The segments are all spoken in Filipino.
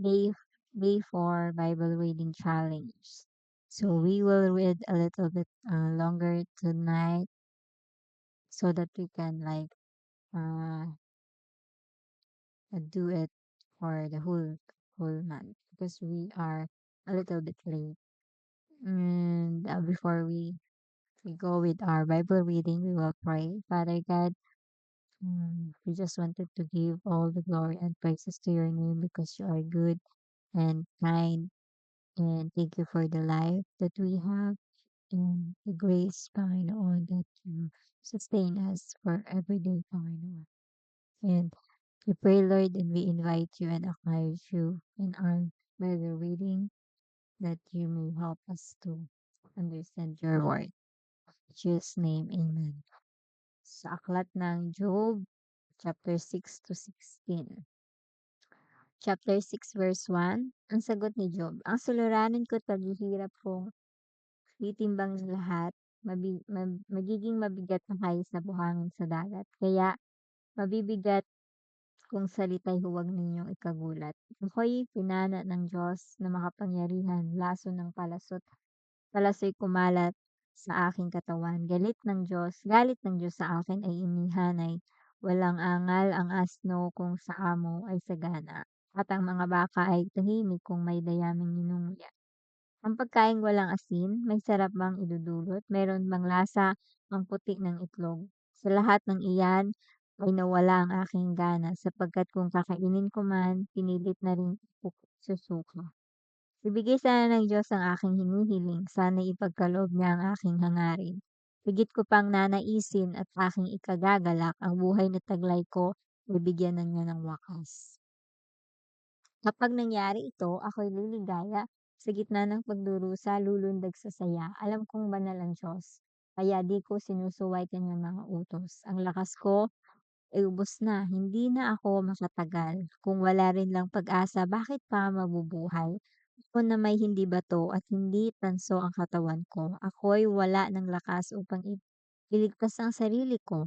day day 4 Bible reading challenge. So we will read a little bit longer tonight so that we can uh, do it for the whole month because we are a little bit late. And before we go with our Bible reading, we will pray. Father God, we just wanted to give all the glory and praises to your name because you are good and kind. And thank you for the life that we have and the grace, Panginoon, that you sustain us for every day, Panginoon. And we pray, Lord, and we invite you and acknowledge you in our Bible reading that you may help us to understand your word. In Jesus' name, Amen. Sa aklat ng Job, chapter 6 to 16. Chapter 6, verse 1. Ang sagot ni Job, ang suliranin ko't paghihirap kong titimbang lahat, magiging mabigat ang hayos na buhangin sa dagat. Kaya mabibigat kung salita'y huwag ninyong ikagulat. Ako'y pinana ng Diyos na makapangyarihan, laso ng palaso'y kumalat sa aking katawan. Galit ng Diyos sa akin ay inihanay. Walang angal ang asno kung sa amo ay sagana. At ang mga baka ay tahimik kung may dayaming ninunguya. Ang pagkaing walang asin, may sarap bang idudulot? Meron bang lasa ang puti ng itlog? Sa lahat ng iyan ay nawala ang aking gana sapagkat kung kakainin ko man, pinilit na rin susuka. Ibigay sana ng Diyos ang aking hinihiling, sana ipagkaloob niya ang aking hangarin. Higit ko pang nanaisin at aking ikagagalak ang buhay na taglay ko, bibigyan na niya ng wakas. Kapag nangyari ito, ako'y liligaya. Sa gitna ng pagdurusa, lulundag sa saya. Alam kong banal ang Diyos. Kaya di ko sinusuway kanyang mga utos. Ang lakas ko ay ubos na. Hindi na ako makatagal. Kung wala rin lang pag-asa, bakit pa mabubuhay? Ako na may hindi bato at hindi tanso ang katawan ko. Ako'y wala ng lakas upang iligtas ang sarili ko.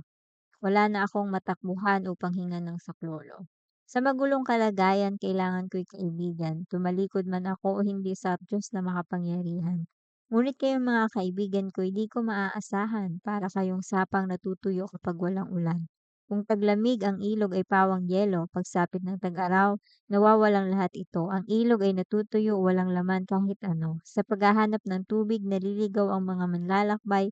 Wala na akong matakbuhan upang hingan ng saklolo. Sa magulong kalagayan, kailangan ko'y kaibigan. Tumalikod man ako o hindi sa Diyos na makapangyarihan. Ngunit kayong mga kaibigan ko, hindi ko maaasahan para kayong sapang natutuyo kapag walang ulan. Kung taglamig ang ilog ay pawang yelo, pagsapit ng tag-araw, nawawalang lahat ito. Ang ilog ay natutuyo, walang laman kahit ano. Sa paghahanap ng tubig, naliligaw ang mga manlalakbay,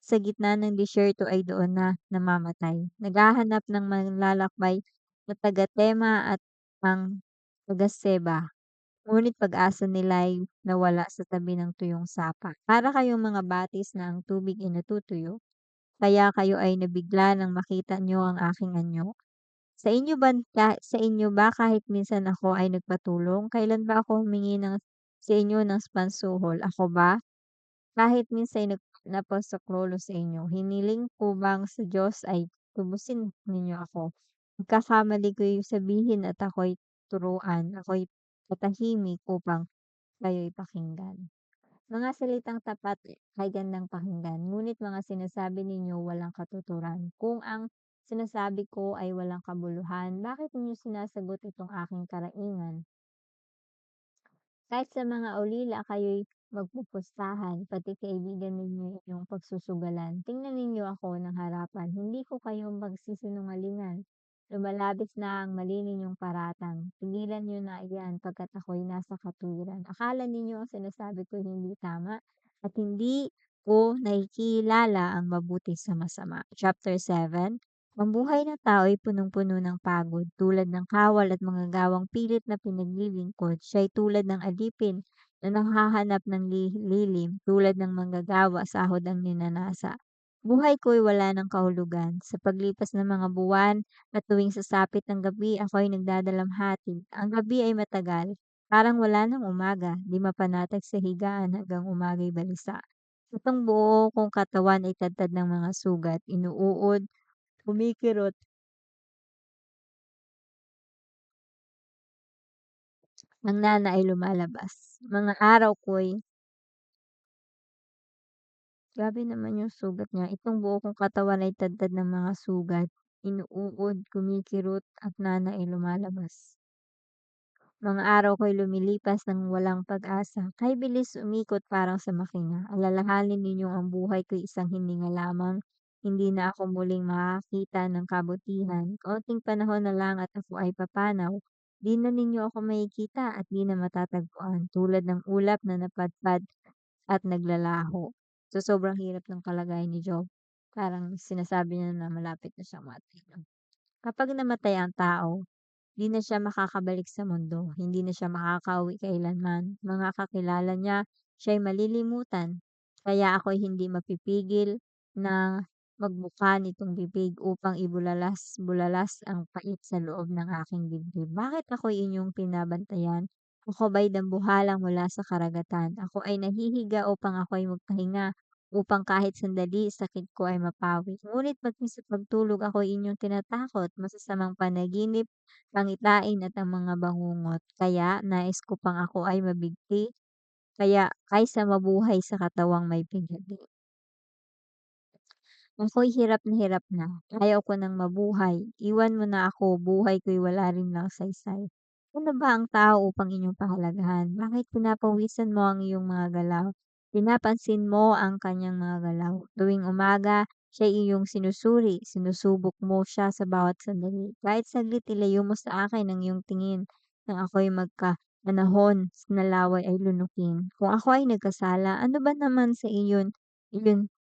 sa gitna ng disyerto ay doon na namamatay. Naghahanap ng manlalakbay na taga-Tema at ang taga-Seba. Ngunit pag-asa nila ay nawala sa tabi ng tuyong sapa. Para kayong mga batis na ang tubig ay natutuyo, kaya kayo ay nabigla nang makita nyo ang aking anyo. Sa inyo ba kahit minsan ako ay nagpatulong? Kailan ba ako humingi sa inyo ng pansuhol? Ako ba? Kahit minsan napasaklolo sa inyo, hiniling ko bang sa Diyos ay tubusin ninyo ako? Pagkakamali ko'y sabihin at ako'y turuan, ako'y patahimik upang kayo'y pakinggan. Mga salitang tapat ay gandang pakinggan, ngunit mga sinasabi ninyo walang katuturan. Kung ang sinasabi ko ay walang kabuluhan, bakit ninyo sinasagot itong aking karaingan? Kahit sa mga ulila kayo'y magpupustahan, pati kaibigan ninyo inyong pagsusugalan. Tingnan ninyo ako ng harapan, hindi ko kayo magsisinungalingan. Lumalabis na ang mali ninyong paratang. Tigilan niyo na iyan pagkat ako'y nasa katwiran. Akala ninyo ang sinasabi ko hindi tama at hindi ko nakikilala ang mabuti sa masama. Chapter 7. Ang buhay ng tao ay punong-puno ng pagod, tulad ng kawal at mga gawang pilit na pinaglilingkod. Siya'y tulad ng alipin na nanghahanap ng lilim, tulad ng manggagawa sahod ang ninanasa. Buhay ko'y wala ng kahulugan. Sa paglipas ng mga buwan at tuwing sasapit ng gabi, ako'y nagdadalamhati. Ang gabi ay matagal, parang wala ng umaga, di mapanatag sa higaan hanggang umaga'y balisa. Itong buo kong katawan ay tadtad ng mga sugat, inuuod, kumikirot, ang nana ay lumalabas. Mga araw ko'y grabe naman yung sugat niya. Itong buo kong katawan ay tadtad ng mga sugat, inuuod, kumikirot, at nana ay lumalabas. Mga araw ko'y lumilipas ng walang pag-asa, kay bilis umikot parang sa makina. Alalahanin ninyong ang buhay ko'y isang hininga lamang. Hindi na ako muling makakita ng kabutihan. Kaunting panahon na lang at ako ay papanaw. Di na ninyo ako makikita at di na matatagpuan. Tulad ng ulap na napadpad at naglalaho. So, sobrang hirap ng kalagayan ni Job. Parang sinasabi niya na malapit na siyang matay, 'no? Kapag namatay ang tao, 'di na siya makakabalik sa mundo, hindi na siya makakauwi kailanman. Mga kakilala niya, siya'y malilimutan. Kaya ako'y hindi mapipigil na magbuka nitong bibig upang ibulalas-bulalas ang pait sa loob ng aking dibdib. Bakit ako'y inyong binabantayan? Ako ba'y dambuhalang mula sa karagatan? Ako ay nahihiga upang ako'y magpahinga, upang kahit sandali sakit ko ay mapawi. Ngunit maging sa pagtulog ako'y inyong tinatakot, masasamang panaginip, pangitain at ang mga bangungot. Kaya nais ko pang ako ay mabigti, kaya kaysa mabuhay sa katawang may pighati. Ako'y hirap na, ayaw ko ng mabuhay, iwan mo na ako, buhay ko'y wala rin lang saysay. Ano ba ang tao upang inyong pahalagahan? Bakit pinapawisan mo ang iyong mga galaw? Pinapansin mo ang kanyang mga galaw. Tuwing umaga, siya'y iyong sinusuri, sinusubok mo siya sa bawat sandali. Kahit saglit ilayo mo sa akin ang iyong tingin, nang ako'y magkapanahon na laway ay lunukin. Kung ako ay nagkasala, ano ba naman sa iyon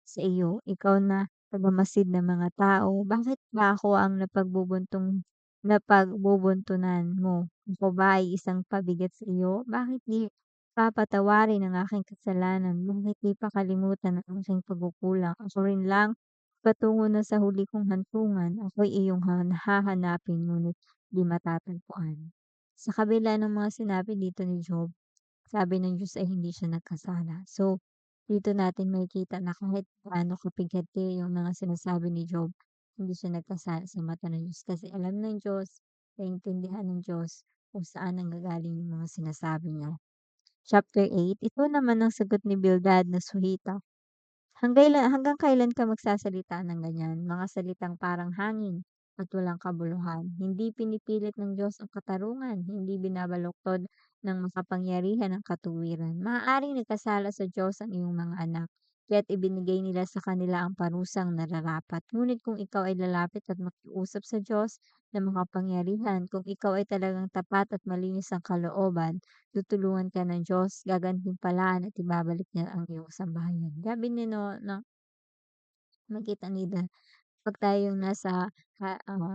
sa iyo? Ikaw na pagmamasid ng mga tao, bakit ba ako ang napagbubuntunan mo? Ako ba ay isang pabigat sa iyo? Bakit di papatawarin ang aking kasalanan? Bakit di pakalimutan ang aking pagkukulang? Ako rin lang, patungo na sa huli kong hantungan, ako'y iyong hahanapin ngunit di matatagpuan. Sa kabila ng mga sinabi dito ni Job, sabi ng Diyos ay hindi siya nagkasala. So, dito natin makikita na kahit gaano kapighati yung mga sinasabi ni Job, hindi siya nagkasala sa mata ng Diyos kasi alam ng Diyos, naiintindihan ng Diyos kung saan nanggagaling yung mga sinasabi niya. Chapter 8, ito naman ang sagot ni Bildad na Suhita. Hanggang kailan ka magsasalita ng ganyan, mga salitang parang hangin at walang kabuluhan? Hindi pinipilit ng Diyos ang katarungan, hindi binabaluktot ng makapangyarihan ang katuwiran. Maaaring nagkasala sa Diyos ang iyong mga anak, kaya't ibinigay nila sa kanila ang parusang nararapat. Ngunit kung ikaw ay lalapit at makiusap sa Diyos na makapangyarihan, kung ikaw ay talagang tapat at malinis ang kalooban, tutulungan ka ng Diyos, gagantimpalaan at ibabalik niya ang iyong sambahayan. Sabi ni no, na makita nila 'pag tayong nasa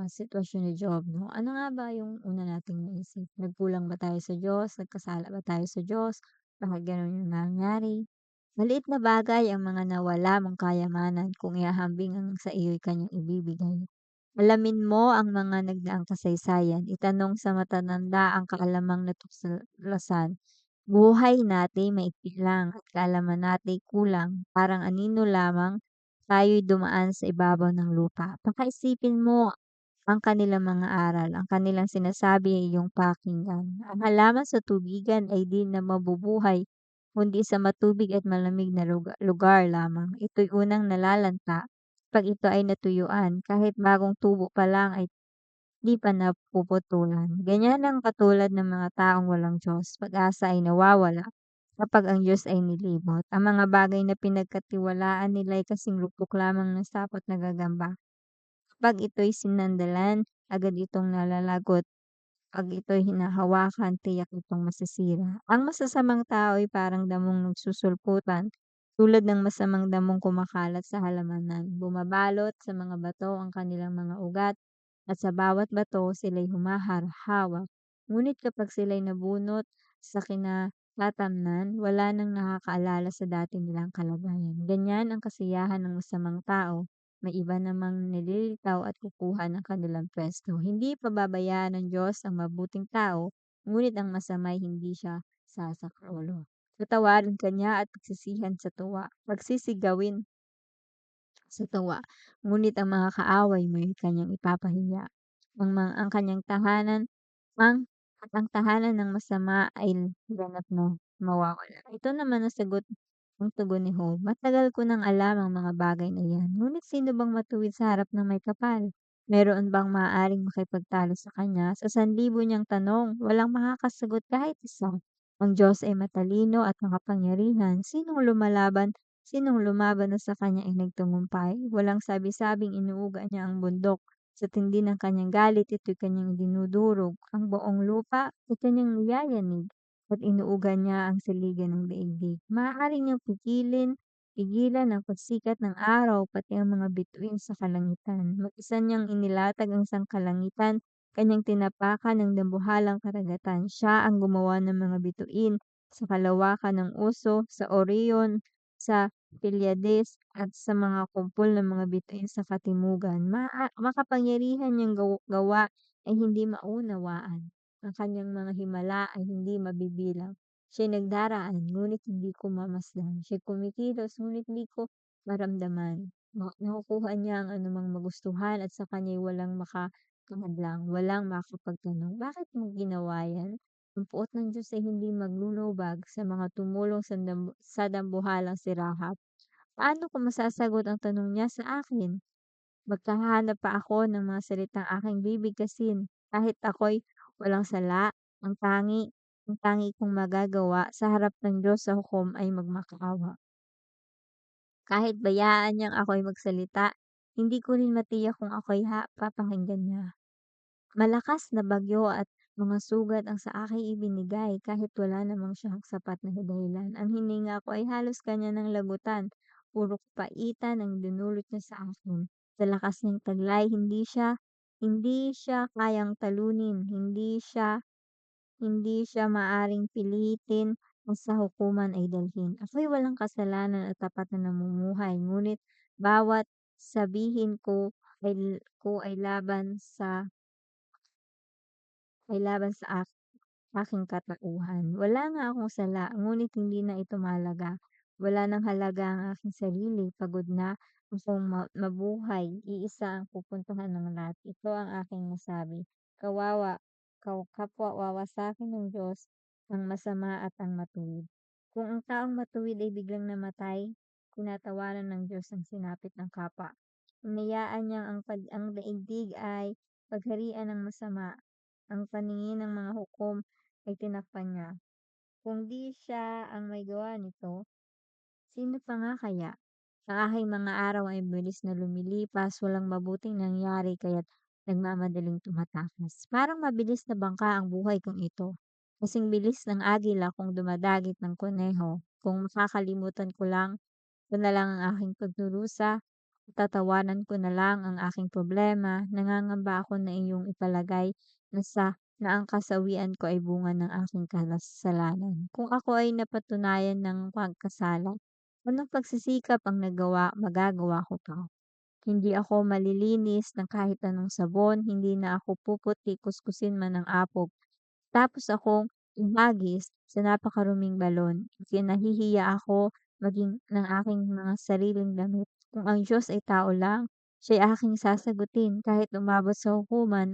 sitwasyon ni Job 'no, ano nga ba yung una nating maisip? Nagkulang ba tayo sa Diyos? Nagkasala ba tayo sa Diyos? Bakit gano'n yung nangyari? Maliit na bagay ang mga nawala mong kayamanan kung ihahambing ang sa iyo'y kanyang ibibigay. Alamin mo ang mga nagdaang kasaysayan, itanong sa matatanda ang kaalamang natuklasan. Buhay natin maikli lang at kaalaman natin kulang, parang anino lamang tayo'y dumaan sa ibabaw ng lupa. Pakaisipin mo ang kanilang mga aral, ang kanilang sinasabi ay iyong pakinggan. Ang halaman sa tubigan ay di na mabubuhay, kundi sa matubig at malamig na lugar lamang. Ito'y unang nalalanta. Pag ito ay natuyuan, kahit bagong tubo pa lang ay di pa napuputulan. Ganyan ang katulad ng mga taong walang Diyos. Pag-asa ay nawawala kapag ang Diyos ay nilibot. Ang mga bagay na pinagkatiwalaan nila ay kasing rupok lamang ng sapot na gagamba. Kapag ito'y sinandalan, agad itong nalalagot. 'Pag ito'y hinahawakan, tiyak itong masisira. Ang masasamang tao ay parang damong nagsusulputan, tulad ng masamang damong kumakalat sa halamanan. Bumabalot sa mga bato ang kanilang mga ugat, at sa bawat bato sila'y humaharhawa. Ngunit kapag sila'y nabunot sa kinatatamnan, wala nang nakakaalala sa dati nilang kalagayan. Ganyan ang kasiyahan ng masamang tao. May iba namang nililitaw at kukuha ng kanilang pwesto. Hindi pababayaan ng Diyos ang mabuting tao, ngunit ang masama'y hindi siya sasaklolo. Tatawarin ka niya at pagsisigawin sa tuwa, ngunit ang mga kaaway mo'y kanyang ipapahiya. Ang kanyang tahanan ang at ang tahanan ng masama ay ganap na mawawala. Ito naman ang ang tugon ni Job, "Matagal ko nang alam ang mga bagay na 'yan, ngunit sino bang matuwid sa harap ng may kapal? Meron bang maaaring makipagtalo sa kanya? Sa sanlibo niyang tanong, walang makakasagot kahit isa. Ang Diyos ay matalino at makapangyarihan. Sinong lumaban na sa kanya ay nagtagumpay? Walang sabi-sabing inuuga niya ang bundok. Sa tindi ng kanyang galit, ito'y kanyang dinudurog. Ang buong lupa ay kanyang niyayanig at inuuga niya ang saligan ng daigdig. Maaari niyang pigilan ang pagsikat ng araw pati ang mga bituin sa kalangitan. Mag-isa niyang inilatag ang sangkalangitan, kanyang tinapakan ng dambuhalang karagatan. Siya ang gumawa ng mga bituin sa kalawakan ng Uso, sa Orion, sa Pleiades, at sa mga kumpol ng mga bituin sa katimugan. Makapangyarihan niyang gawa ay hindi maunawaan. Ang kanyang mga himala ay hindi mabibilang. Siya'y nagdaraan, ngunit hindi ko mamasdan. Siya'y kumikilos, ngunit hindi ko maramdaman. Nakukuha niya ang anumang magustuhan at sa kanya'y walang makakahadlang, walang makakapagtanong. Bakit mo ginawa yan? Ang puot ng Diyos ay hindi maglulubag sa mga tumulong sa dambuhalang si Rahab. Paano ko masasagot ang tanong niya sa akin? Maghahanap pa ako ng mga salitang aking bibigkasin, kahit ako'y walang sala, ang tangi ang tangi kong magagawa sa harap ng Diyos sa hukom ay magmakaawa. Kahit bayaan niyang ako'y magsalita, hindi ko rin matiyak kung ako'y papakinggan niya. Malakas na bagyo at mga sugat ang sa akin ibinigay kahit wala namang siyang sapat na dahilan. Ang hininga ko ay halos kanya ng lagutan. Puro kapaitan ang dinulot niya sa akin. Sa lakas ng taglay, hindi siya kayang talunin, hindi siya maaring pilitin o sa hukuman ay dalhin. Ako'y walang kasalanan at tapat na namumuhay, ngunit bawat sabihin ko ay laban sa aking katauhan. Wala nga akong sala, ngunit hindi na ito mahalaga. Wala nang halaga ang aking sarili, pagod na akong mabuhay, iisa ang pupuntahan ng lahat. Ito ang aking nasabi. Kawawa, kapwa-wawa sa akin ng Diyos, ang masama at ang matuwid. Kung ang taong matuwid ay biglang namatay, tinatawanan ng Diyos ang sinapit ng kapwa. Hinayaan niyang ang daigdig ay pagharian ng masama. Ang paningin ng mga hukom ay tinakpan niya. Kung di siya ang may gawa nito, sino pa nga kaya? Ang aking mga araw ay bilis na lumilipas, walang mabuting nangyari kaya't nagmamadaling tumatakas. Parang mabilis na bangka ang buhay kong ito. Kasing bilis ng agila kung dumadagit ng kuneho. Kung makakalimutan ko na lang ang aking pagdurusa, tatawanan ko na lang ang aking problema, nangangamba ako na iyong ipalagay na ang kasawian ko ay bunga ng aking kasalanan. Kung ako ay napatunayan ng pagkasala, anong pagsisikap ang magagawa ko pa? Hindi ako malilinis ng kahit anong sabon, hindi na ako puputi kuskusin man ng apog. Tapos akong ihagis sa napakaruming balon. Ikinahihiya ako maging ng aking mga sariling damit. Kung ang Diyos ay tao lang, siya'y aking sasagutin kahit umabot sa hukuman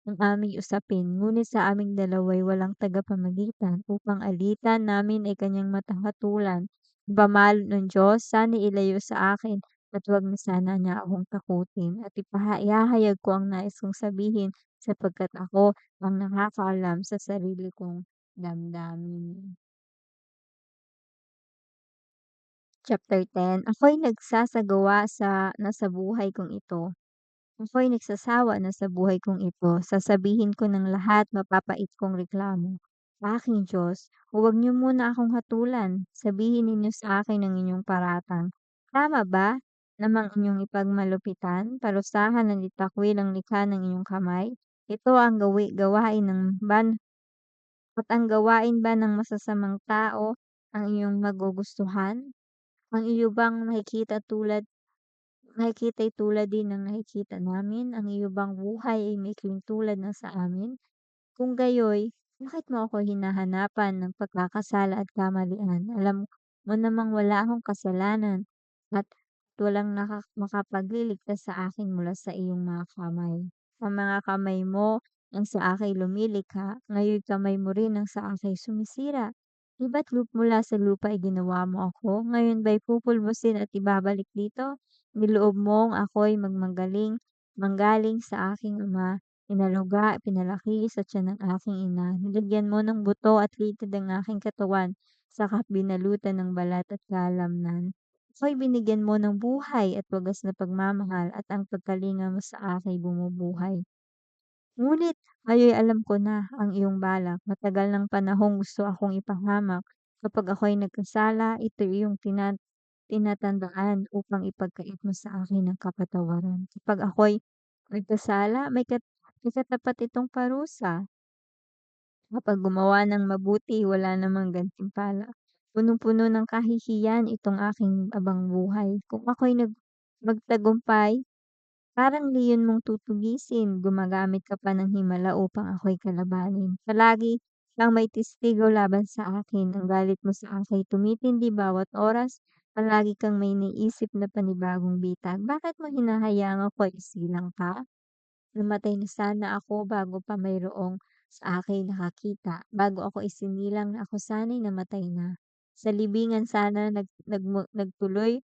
ang aming usapin. Ngunit sa aming dalawa'y walang tagapamagitan upang alitan namin ay kanyang matahatulan. Ipamalo ng Diyos, sana ilayo sa akin at huwag na sana niya akong takutin at ihahayag ko ang nais kong sabihin sapagkat ako ang nakakaalam sa sarili kong damdamin. Chapter 10. Ako'y nasa buhay kong ito. Ako'y nagsasawa na sa buhay kong ito. Sasabihin ko ng lahat, mapapait kong reklamo. Aking Diyos, huwag niyo muna akong hatulan. Sabihin ninyo sa akin ang inyong paratang. Tama ba namang inyong ipagmalupitan, parusahan ng litakwil ang likha ng inyong kamay? Ito ang gawain ba ng masasamang tao ang iyong magugustuhan? Ang iyo bang nakikita'y tulad din ng nakikita namin? Ang iyo bang buhay ay maikling tulad ng sa amin? Kung gayoy, bakit mo ako hinahanapan ng pagkakasala at kamalian? Alam mo namang wala akong kasalanan at walang makapagliligtas sa akin mula sa iyong mga kamay. Ang mga kamay mo ang sa akin lumilikha, ngayon kamay mo rin ang sa akin sumisira. Di ba't mula sa lupa ay ginawa mo ako? Ngayon ba'y pupulbusin at ibabalik dito? Niloob mong ako'y magmagaling manggaling sa aking ama, inaluga, pinalaki sa tiyan ng aking ina. Nilagyan mo ng buto at litid ang aking katawan, saka binalutan ng balat at kalamnan. Ako'y binigyan mo ng buhay at wagas na pagmamahal at ang pagkalinga mo sa akin bumubuhay. Ngunit ngayo'y alam ko na ang iyong balak. Matagal ng panahong gusto akong ipahamak. Kapag ako'y nagkasala, ito iyong tinatandaan upang ipagkait mo sa akin ang kapatawaran. Kapag ako'y nagkasala, may katapat itong parusa. Kapag gumawa ng mabuti, wala namang gantimpala. Punong-puno ng kahihiyan itong aking abang buhay. Kung ako'y magtagumpay, parang leon mong tutugisin, gumagamit ka pa ng himala upang ako'y kalabanin. Palagi kang may testigo laban sa akin, ang galit mo sa akin tumitindi bawat oras, palagi kang may naisip na panibagong bitag. Bakit mo hinahayaang ako'y isilang ka? Namatay na sana ako bago pa mayroong sa akin nakakita. Bago ako isinilang na ako sana'y namatay na. Sa libingan sana nagtuloy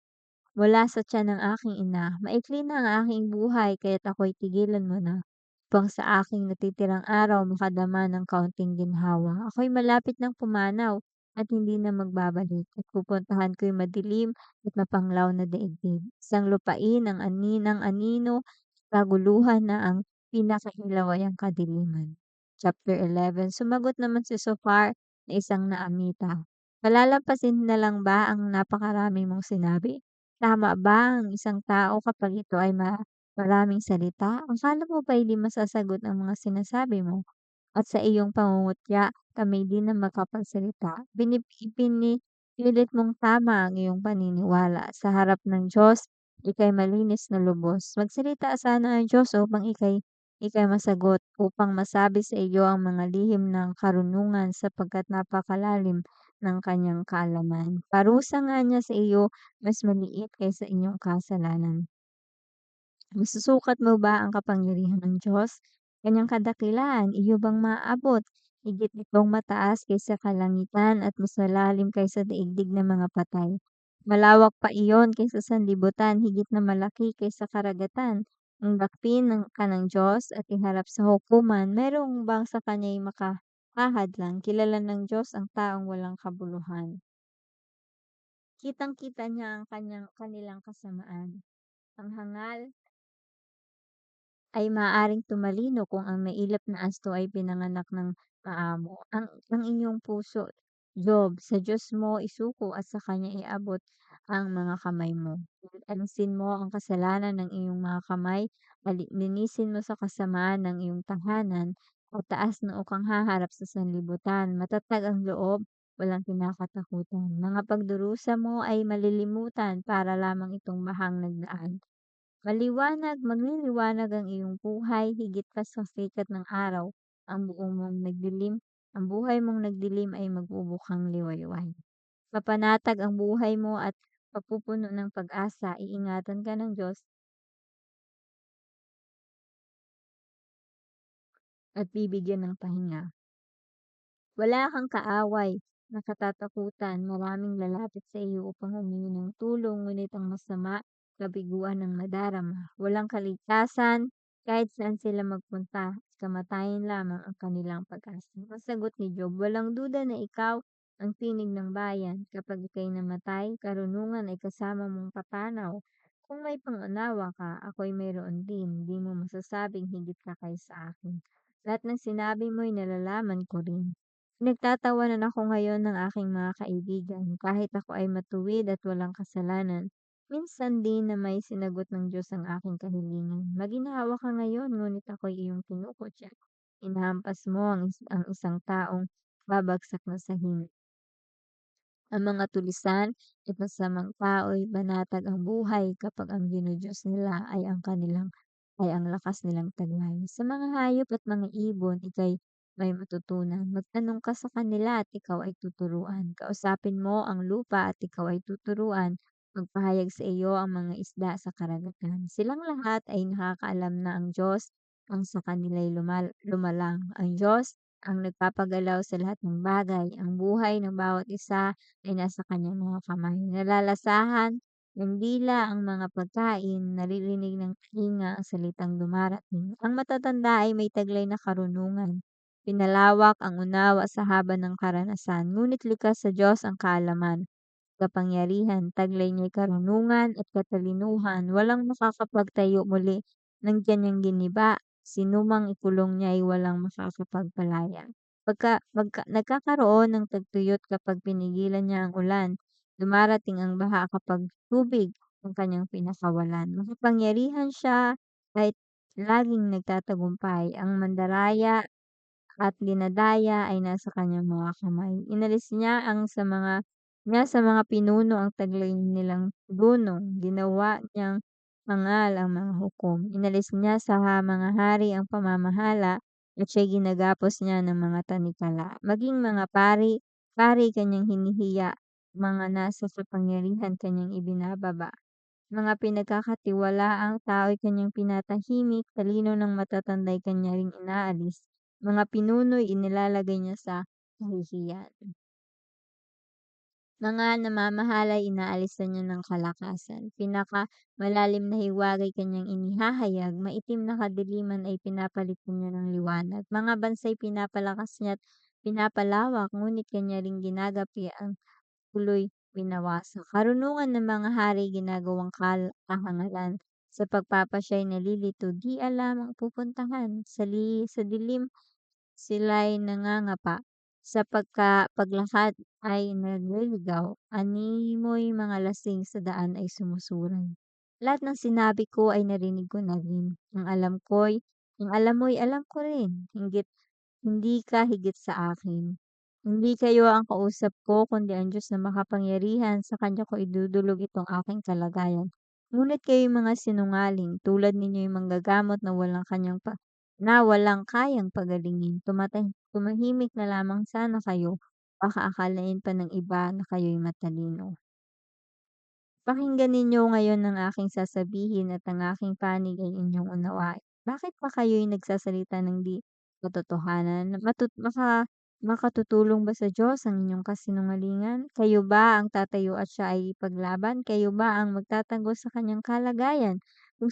mula sa tiyan ng aking ina. Maikli na ang aking buhay kaya't ako'y tigilan mo na. Upang sa aking natitirang araw makadama ng kaunting ginhawa. Ako'y malapit ng pumanaw at hindi na magbabalik. At pupuntahan ko'y madilim at mapanglaw na daigdig. Isang lupain ng anino, kaguluhan na ang pinakahilawayang kadiliman. Chapter 11. Sumagot naman si Sofar na isang naamita. Palalampasin na lang ba ang napakarami mong sinabi? Tama ba ang isang tao kapag ito ay maraming salita? Akala mo ba'y di masasagot ang mga sinasabi mo? At sa iyong pangungutya, kami di na makapagsalita. Pinipilit mong tama ang iyong paniniwala. Sa harap ng Diyos, ika'y malinis na lubos. Magsalita sana ang Diyos upang ika'y masagot, upang masabi sa iyo ang mga lihim ng karunungan sapagkat napakalalim ng kanyang kaalaman. Parusa nga niya sa iyo mas maliit kaysa inyong kasalanan. Masusukat mo ba ang kapangyarihan ng Diyos? Kanyang kadakilaan, iyo bang maaabot? Higit itong mataas kaysa kalangitan at mas malalim kaysa daigdig ng mga patay. Malawak pa iyon kaysa sanlibutan, higit na malaki kaysa karagatan. Ang dakpin ka ng Diyos at iharap sa hukuman, mayroong bang sa kanya'y makahadlang? Kilala ng Diyos ang taong walang kabuluhan. Kitang-kita niya ang kanilang kasamaan. Ang hangal ay maaaring tumalino kung ang mailap na asto ay pinanganak ng maamo. Ang inyong puso, Job, sa Diyos mo isuko at sa Kanya iabot ang mga kamay mo. Alisin mo ang kasalanan ng iyong mga kamay, linisin mo sa kasamaan ng iyong tahanan, at taas noo kang haharap sa sanlibutan. Matatag ang loob, walang kinakatakutan. Mga pagdurusa mo ay malilimutan para lamang itong bahang nagdaan. Magliliwanag ang iyong buhay higit pa sa sikat ng araw. Ang buhay mong nagdilim ay magbubukhang liwayway. Papanatag ang buhay mo at papupuno ng pag-asa, iingatan ka ng Diyos at bibigyan ng pahinga. Wala kang kaaway na katatakutan, maraming lalapit sa iyo upang humingi ng tulong, ngunit ang masama, kabiguan ng nadarama. Walang kaligtasan, kahit saan sila magpunta, kamatayan lamang ang kanilang pag-asa. Ang sagot ni Job, walang duda na ikaw ang tinig ng bayan. Kapag ikay namatay, karunungan ay kasama mong papanaw. Kung may pangunawa ka, ako'y mayroon din. Di mo masasabing higit ka kaysa akin. Lahat ng sinabi mo'y nalalaman ko rin. Pinagtatawanan ako ngayon ng aking mga kaibigan, kahit ako ay matuwid at walang kasalanan. Minsan din na may sinagot ng Diyos ang aking kahilingan. Maginhawa ka ngayon, ngunit ako'y iyong kinukutya. Inahampas mo ang isang taong babagsak na sa himig. Ang mga tulisan at masamang tao'y banatag ang buhay kapag ang dinudiyos nila ay ang lakas nilang taglay. Sa mga hayop at mga ibon, ika'y may matutunan. Magtanong ka sa kanila at ikaw ay tuturuan. Kausapin mo ang lupa at ikaw ay tuturuan. Magpahayag sa iyo ang mga isda sa karagatan. Silang lahat ay nakakaalam na ang Diyos ang sa kanila'y lumalang. Ang Diyos ang nagpapagalaw sa lahat ng bagay. Ang buhay ng bawat isa ay nasa kanyang mga kamay. Nalalasahan ng dila ang mga pagkain, naririnig ng tainga ang salitang dumarating. Ang matatanda ay may taglay na karunungan. Pinalawak ang unawa sa haba ng karanasan, ngunit likas sa Diyos ang kaalaman kapangyarihan, taglay niya'y karunungan at katalinuhan, walang makakapagtayo muli ng ganiyang giniba, sinumang ikulong niya ay walang makakapagpalaya. Nagkakaroon ng tagtuyot kapag pinigilan niya ang ulan, dumarating ang baha kapag tubig ang kanyang pinakawalan. Makapangyarihan siya kahit laging nagtatagumpay. Ang mandaraya at dinadaya ay nasa kanyang mga kamay. Inalis niya sa mga pinuno ang taglay nilang dunong, ginawa niyang hangal ang mga hukom. Inalis niya sa mga hari ang pamamahala at siya'y ginagapos niya ng mga tanikala. Maging mga pari kanyang hinihiya, mga nasa kapangyarihan kanyang ibinababa. Mga pinagkakatiwalaang tao'y kanyang pinatahimik, talino ng matatanda'y kanya ring inaalis, mga pinuno'y inilalagay niya sa kahihiyan. Mga namamahala'y inaalisan niya ng kalakasan, pinakamalalim na hiwaga kanyang inihahayag, maitim na kadiliman ay pinapalitan niya ng liwanag. Mga bansa'y pinapalakas niya't pinapalawak, ngunit kanya ring ginagapi ang tuloy winawasak. Karunungan ng mga hari ginagawang kahangalan. Sa pagpapasya'y nalilito, di alam ang pupuntahan. Sa dilim sila'y nangangapa. Sa paglakad ay nagliligaw. Animoy mga lasing sa daan ay sumusuray. Lahat ng sinabi ko ay narinig ko na rin. Ang alam mo'y alam ko rin. Hindi ka higit sa akin. Hindi kayo ang kausap ko, kundi ang Diyos na makapangyarihan, sa Kanya ko idudulog itong aking kalagayan. Ngunit kayo'y mga sinungaling, tulad ninyo'y manggagamot na walang kayang pagalingin. Tumahimik na lamang sana kayo, baka akalain pa ng iba na kayo'y matalino. Pakinggan ninyo ngayon ang aking sasabihin at ang aking panig ay inyong unawain. Bakit pa kayo'y nagsasalita ng di katotohanan? Makatutulong ba sa Diyos ang inyong kasinungalingan? Kayo ba ang tatayo at siya ay ipaglaban? Kayo ba ang magtatanggol sa kanyang kalagayan? Kung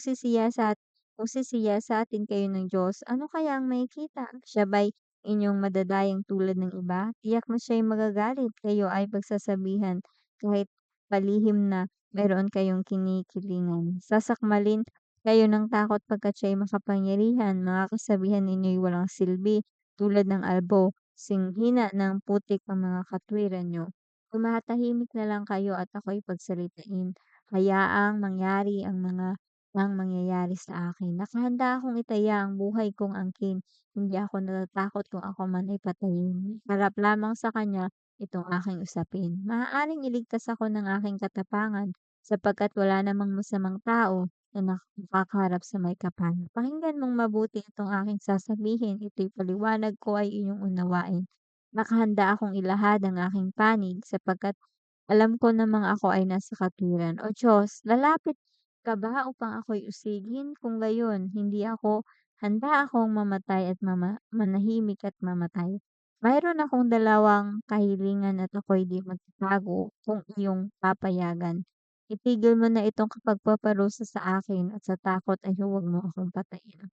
sisiyasatin kayo ng Diyos, ano kaya ang makikita? Siya ba'y inyong madadayang tulad ng iba? Tiyak na siya'y magagalit. Kayo ay pagsasabihan kahit palihim na meron kayong kinikilingan. Sasakmalin kayo ng takot pagkat siya'y makapangyarihan. Mga kasabihan ninyo'y walang silbi, tulad ng albo, singhina ng putik ang mga katwiran niyo. Tumatahimik na lang kayo at ako'y pagsalitain. Hayaang mangyari ang mangyayari sa akin. Nakahanda akong itaya ang buhay kong angkin. Hindi ako natatakot kung ako man ay patayin. Harap lamang sa kanya itong aking usapin. Maaaring iligtas ako ng aking katapangan sapagkat wala namang masamang tao na nakakaharap sa may kapal. Pakinggan mong mabuti itong aking sasabihin, ito'y paliwanag ko ay inyong unawain. Nakahanda akong ilahad ang aking panig sapagkat alam ko namang ako ay nasa katwiran. O Diyos, lalapit ka ba upang ako'y usigin? Kung gayon, handa akong mamatay at manahimik at mamatay. Mayroon akong dalawang kahilingan at ako'y di magtatago kung iyong papayagan. Itigil mo na itong pagpaparusa sa akin at sa takot ay huwag mo akong patayin.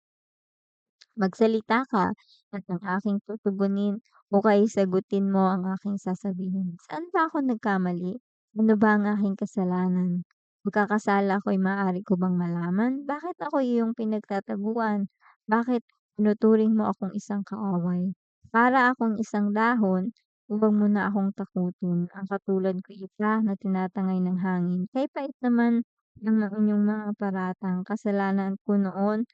Magsalita ka at ang aking tutugunin o kaya sagutin mo ang aking sasabihin. Saan ba ako nagkamali? Ano ba ang aking kasalanan? Magkakasala ako'y maaari ko bang malaman? Bakit ako iyong pinagtataguan? Bakit tinuturing mo akong isang kaaway? Para akong isang dahon, huwag mo na akong takutin. Ang katulad ko ita na tinatangay ng hangin. Kay pait naman ng inyong mga paratang. Kasalanan ko noong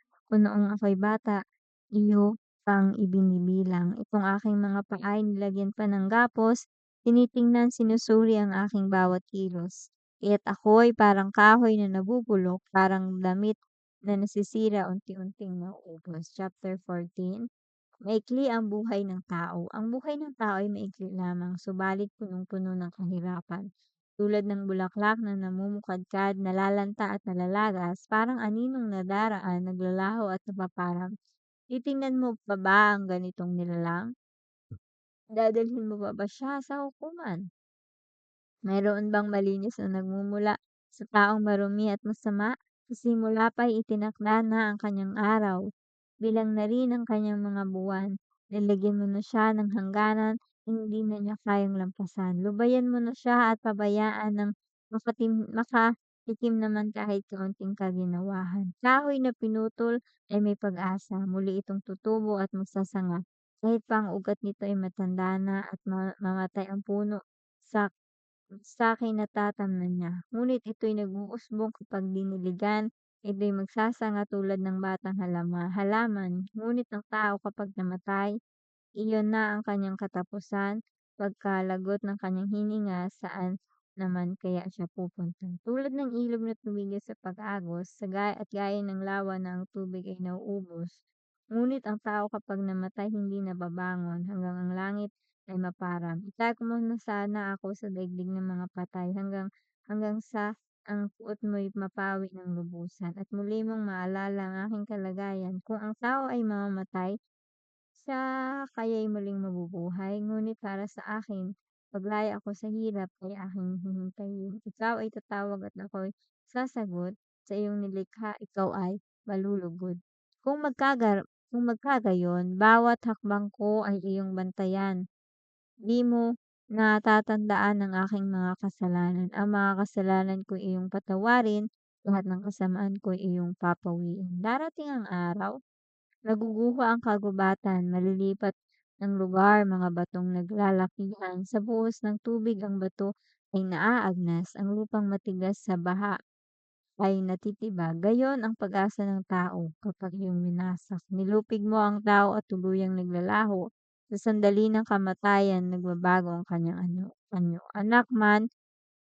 ako'y bata, iyo pang ibinibilang. Itong aking mga paa ay nilagyan pa ng gapos, tinitingnan, sinusuri ang aking bawat kilos. Kaya't ako'y parang kahoy na nabubulok, parang damit na nasisira, unti-unting nauubos. Chapter 14. Maikli ang buhay ng tao. Ang buhay ng tao ay maikli lamang, subalit punong-puno ng kahirapan. Tulad ng bulaklak na namumukadkad, nalalanta at nalalagas, parang aninong nadaraan, naglalaho at napaparang. Titingnan mo pa ba ang ganitong nilalang? Dadalhin mo pa ba siya sa hukuman? Mayroon bang malinis na nagmumula sa taong marumi at masama. Sa simula pa'y itinakda na ang kanyang araw. Bilang na rin ang kanyang mga buwan. Lalagyan mo na siya ng hangganan, hindi na niya kayang lampasan. Lubayan mo na siya at pabayaan ng makatikim naman kahit kaunting kaginawahan. Kahoy na pinutol ay may pag-asa. Muli itong tutubo at magsasanga. Kahit pa ang ugat nito ay matanda na at mamatay ang puno, sa sa'king natatamnan niya. Ngunit ito'y nag-uusbong kapag diniligan, ito'y magsasanga tulad ng batang halaman. Ngunit ang tao kapag namatay, iyon na ang kanyang katapusan, pagkalagot ng kanyang hininga, saan naman kaya siya pupunta. Tulad ng ilog na tumigil sa pag-agos, at gaya ng lawa na ang tubig ay nauubos. Ngunit ang tao kapag namatay hindi nababangon hanggang ang langit ay maparang. Itago mo na sana ako sa daigdig ng mga patay hanggang sa ang puot mo'y mapawi ng lubusan at muli mong maalala ang aking kalagayan. Kung ang tao ay mamamatay, siya kaya'y muling mabubuhay, ngunit para sa akin, paglaya ako sa hirap ay aking hihintayin. Ikaw ay tatawag at ako'y sasagot. Sa iyong nilikha, ikaw ay malulugod. Kung magkagayon, bawat hakbang ko ay iyong bantayan. Di mo natatandaan ang aking mga kasalanan. Ang mga kasalanan ko iyong patawarin, lahat ng kasamaan ko iyong papawiin. Darating ang araw, naguguho ang kagubatan, malilipat ng lugar, mga batong naglalakihan. Sa buhos ng tubig ang bato ay naaagnas, ang lupang matigas sa baha ay natitibag. Gayon ang pag-asa ng tao kapag iyong winasak. Nilupig mo ang tao at tuluyang naglalaho. Sa sandali ng kamatayan, nagbabago ang kanyang anyo. Anak man,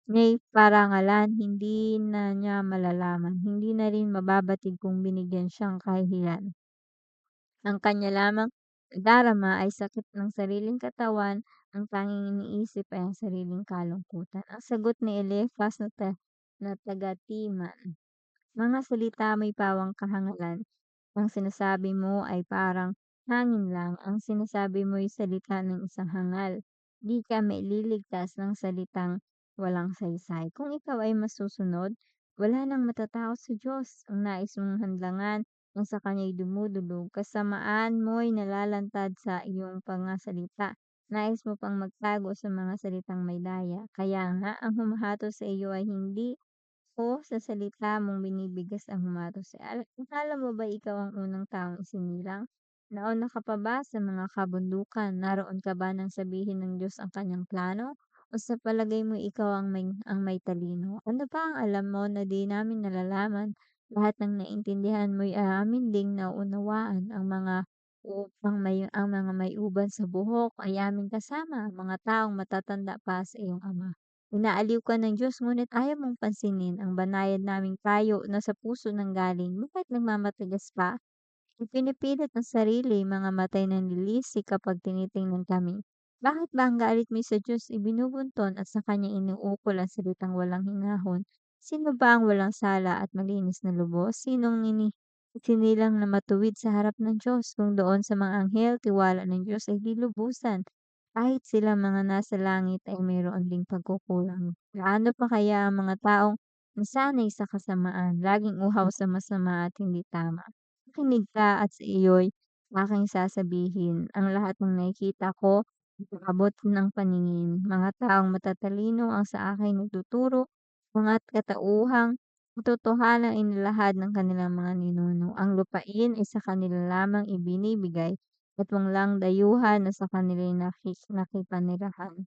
may parangalan, hindi na niya malalaman. Hindi na rin mababatid kung binigyan siyang kahihiyan. Ang kanya lamang nadarama ay sakit ng sariling katawan, ang tanging iniisip ay ang sariling kalungkutan. Ang sagot ni Eliphaz na taga-Timan, mga salita may pawang kahangalan. Ang sinasabi mo ay parang hangin lang. Ang sinasabi mo'y salita ng isang hangal. Di ka maililigtas ng salitang walang saysay. Kung ikaw ay masusunod, wala nang matatakot sa Diyos. Ang nais mong hadlangan ang sa kanya'y dumudulog. Kasamaan mo'y nalalantad sa iyong pangasalita. Nais mo pang magtago sa mga salitang may daya. Kaya nga, ang humahato sa iyo ay hindi o sa salita mong binibigas ang humatos. Akala mo ba ikaw ang unang taong isinilang? Nauna ka pa ba sa mga kabundukan? Naroon ka ba nang sabihin ng Diyos ang kanyang plano? O sa palagay mo ikaw ang may talino? Ano pa ang alam mo na di namin nalalaman? Lahat ng naintindihan mo'y amin ding naunawaan. Ang mga may uban sa buhok ay aming kasama, mga taong matatanda pa sa iyong ama. Inaaliw ka ng Diyos ngunit ayaw mong pansinin ang banayad naming tayo na sa puso nanggaling. Bakit nagmamatigas pa? Ipinipilit ang sarili, mga matay na nilisi kapag tinitingnan kami. Bakit ba ang galit mo sa Diyos ibinubunton at sa Kanya inuukol ang salitang walang hinahon? Sino ba ang walang sala at malinis na lubos? Sinilang na matuwid sa harap ng Diyos? Kung doon sa mga anghel, tiwala ng Diyos ay di lubusan. Kahit silang mga nasa langit ay mayroon ding pagkukulang. Gaano pa kaya ang mga taong nasanay sa kasamaan, laging uhaw sa masama at hindi tama? Makinig ka at sa iyo'y aking sasabihin ang lahat ng nakikita ko at abot ng paningin. Mga taong matatalino ang sa akin nagtuturo, mga katauhang katotohanan ang inilahad ng kanilang mga ninuno. Ang lupain ay sa kanila lamang ibinibigay at walang dayuhan na sa kanila'y nakipanirahan.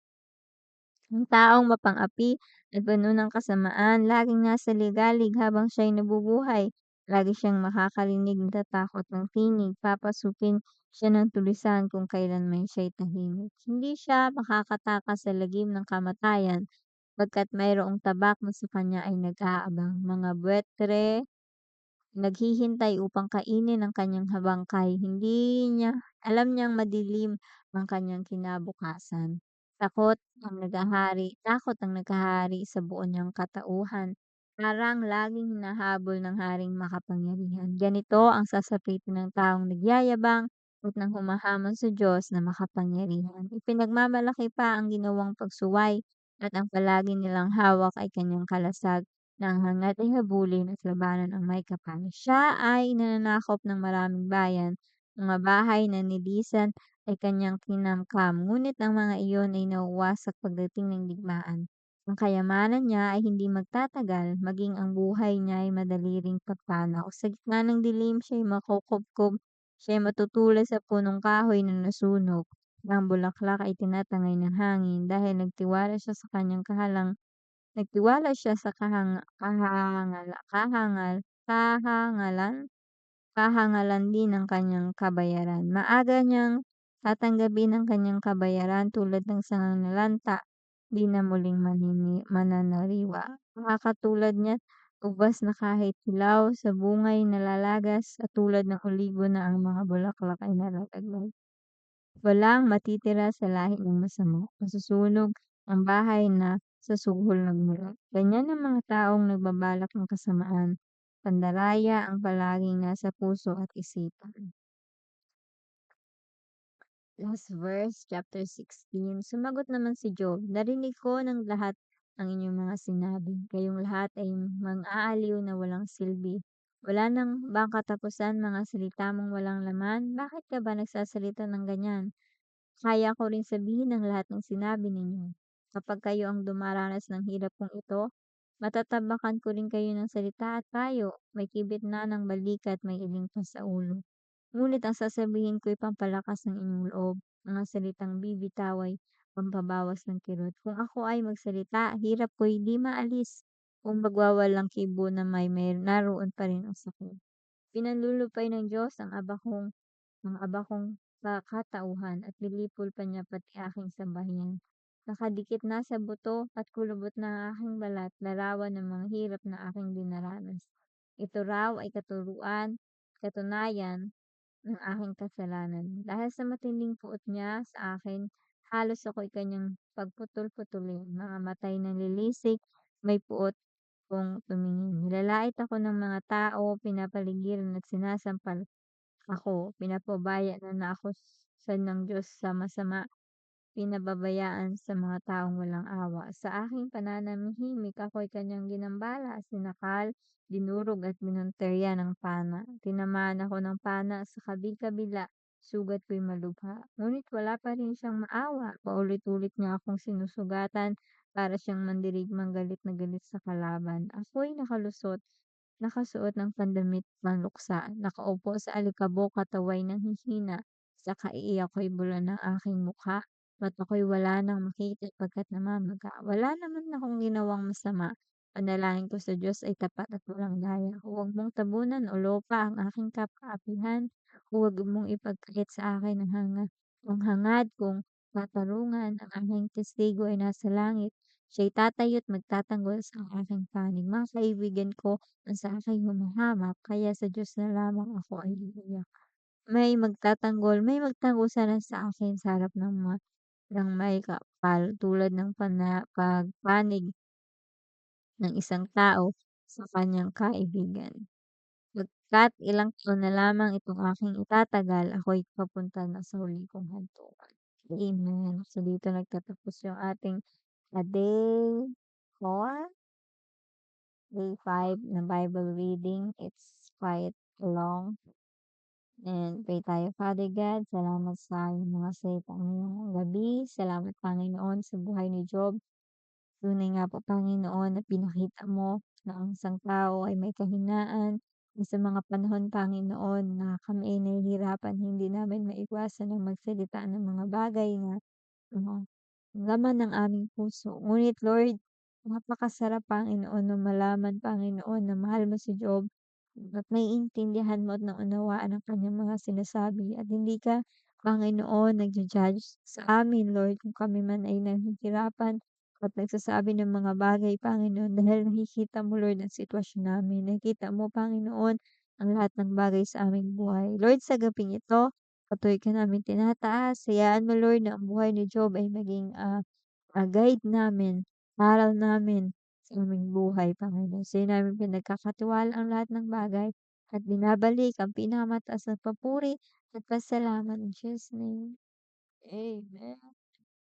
Ang taong mapang-api at puno ng kasamaan, laging nasa ligalig habang siya'y nabubuhay. Lagi siyang makakarinig ng tatakot ng tinig, papasukin siya ng tulisan kung kailanman siya'y tahimik. Hindi siya makakatakas sa lagim ng kamatayan, pagkat mayroong tabak na sa kanya ay nag-aabang. Mga buwetre naghihintay upang kainin ang kanyang habangkay. Alam niyang madilim ang kanyang kinabukasan. Takot ang naghahari sa buo niyang katauhan. Parang laging hinahabol ng haring makapangyarihan. Ganito ang sasapitin ng taong nagyayabang at ng humahamon sa Diyos na makapangyarihan. Ipinagmamalaki pa ang ginawang pagsuway at ang palagi nilang hawak ay kanyang kalasag. na ang hangat ay habulin at labanan ang may kapal. Siya ay nananakop ng maraming bayan, mga bahay na nilisan ay kanyang kinamkam, ngunit ang mga iyon ay nauwasak pagdating ng digmaan. Ang kayamanan niya ay hindi magtatagal, maging ang buhay niya ay madali ring pagpanaw. Sa gitna ng dilim, siya ay makukubkob, siya ay matutulad sa punong kahoy na nasunog. Ang bulaklak ay tinatangay ng hangin dahil nagtiwala siya sa kahangalan kahangalan din ng kanyang kabayaran. Maaga niyang tatanggapin ang kanyang kabayaran tulad ng sangang nalanta, di na muling mananariwa. Makakatulad niya, ubas na kahit hilaw sa bungay nalalagas at tulad ng olibo na ang mga bulaklak ay nalalaglag. Walang matitira sa lahi ng masama, masusunog ang bahay na sa suhol nagmula. Ganyan ang mga taong nagbabalak ng kasamaan, pandaraya ang palaging nasa puso at isipan. Last verse, chapter 16. Sumagot naman si Job, narinig ko ng lahat ang inyong mga sinabi. Kayong lahat ay mang-aaliw na walang silbi. Wala nang bang katapusan mga salita mong walang laman? Bakit ka ba nagsasalita ng ganyan? Kaya ko ring sabihin ang lahat ng sinabi ninyo. Kapag kayo ang dumaranas ng hirap kong ito, matatabakan ko rin kayo ng salita at payo. May kibit na ng balikat, may iling pa sa ulo. Ngunit ang sasabihin ko'y pampalakas ng inyong loob. Mga salitang bibitaway, pampabawas ng kirot. Kung ako ay magsalita, hirap ko'y di maalis. Kung magwawalang kibo na may naroon pa rin ang sakit. Pinanlulupay ng Diyos ang aba kong katauhan at nilipol pa niya pati aking sambahayan. Nakadikit na sa buto at kulubot na ang aking balat, larawan ng mga hirap na aking dinaranas. Ito raw ay katunayan ng aking kasalanan. Dahil sa matinding puot niya sa akin, halos ako'y kanyang pagputol-putulin. Mga matay na lilisik, may puot kung tumingin. Nilalait ako ng mga tao, pinapaligiran at sinasampal ako. Pinapabaya na ako ng Diyos sa masama, pinababayaan sa mga taong walang awa. Sa aking pananamimik ako'y kanyang ginambala, sinakal, dinurog at binunterya ng pana. Tinamaan ako ng pana sa kabig-kabila, sugat ko'y malubha. Ngunit wala pa rin siyang maawa. Paulit-ulit niya akong sinusugatan para siyang mandirigmang galit na galit sa kalaban. Ako'y nakasuot ng pandamit panluksa, nakaupo sa alikabok kataway ng hihina, sa kaiiyak ko'y bula ng aking mukha, mata ko'y wala nang makita pagkat namamaga. Wala naman akong ginawang masama. Panalangin ko sa Diyos ay tapat at walang daya. Huwag mong tabunan o lupa ang aking kapaapihan. Huwag mong ipagkait sa akin ang hangad kong katarungan. Ang aking testigo ay nasa langit. Siya'y tatayo't magtatanggol sa aking panig. Mga kaibigan ko, ang sa aking humahamak, kaya sa Diyos na lamang ako ay iiyak. May magtanggol sana sa akin sa harap ng may kapal tulad ng pagpanig ng isang tao sa kanyang kaibigan. Pagkat ilang taon na lamang itong aking itatagal, ako'y papunta na sa huli kong hantungan. Amen. So dito nagtatapos yung ating day 4, day 5 na Bible reading. It's quite long. And pray tayo, Father God, salamat sa iyong mga salita ngayong gabi. Salamat, Panginoon, sa buhay ni Job. Tunay nga po, Panginoon, na pinakita mo na ang isang tao ay may kahinaan. Sa mga panahon, Panginoon, na kami ay nahihirapan, hindi namin maiwasan ang magsalita ng mga bagay na uh, laman ng aming puso. Ngunit, Lord, napakasarap, Panginoon, na malaman, Panginoon, na mahal mo si Job at naiintindihan mo at naunawaan ang kanyang mga sinasabi at hindi ka, Panginoon, nagja-judge sa amin, Lord, kung kami man ay nahihirapan at nagsasabi ng mga bagay, Panginoon, dahil nakikita mo, Lord, ang sitwasyon namin. Nakikita mo, Panginoon, ang lahat ng bagay sa aming buhay. Lord, sa gabing ito, patuloy ka namin tinataas. Hayaan mo, Lord, na ang buhay ni Job ay maging guide namin, aral namin sa aming buhay, Panginoon. Sa'yo namin pinagkakatiwala ang lahat ng bagay at binabalik ang pinakamataas na papuri at pasalamat in Jesus' name. Amen.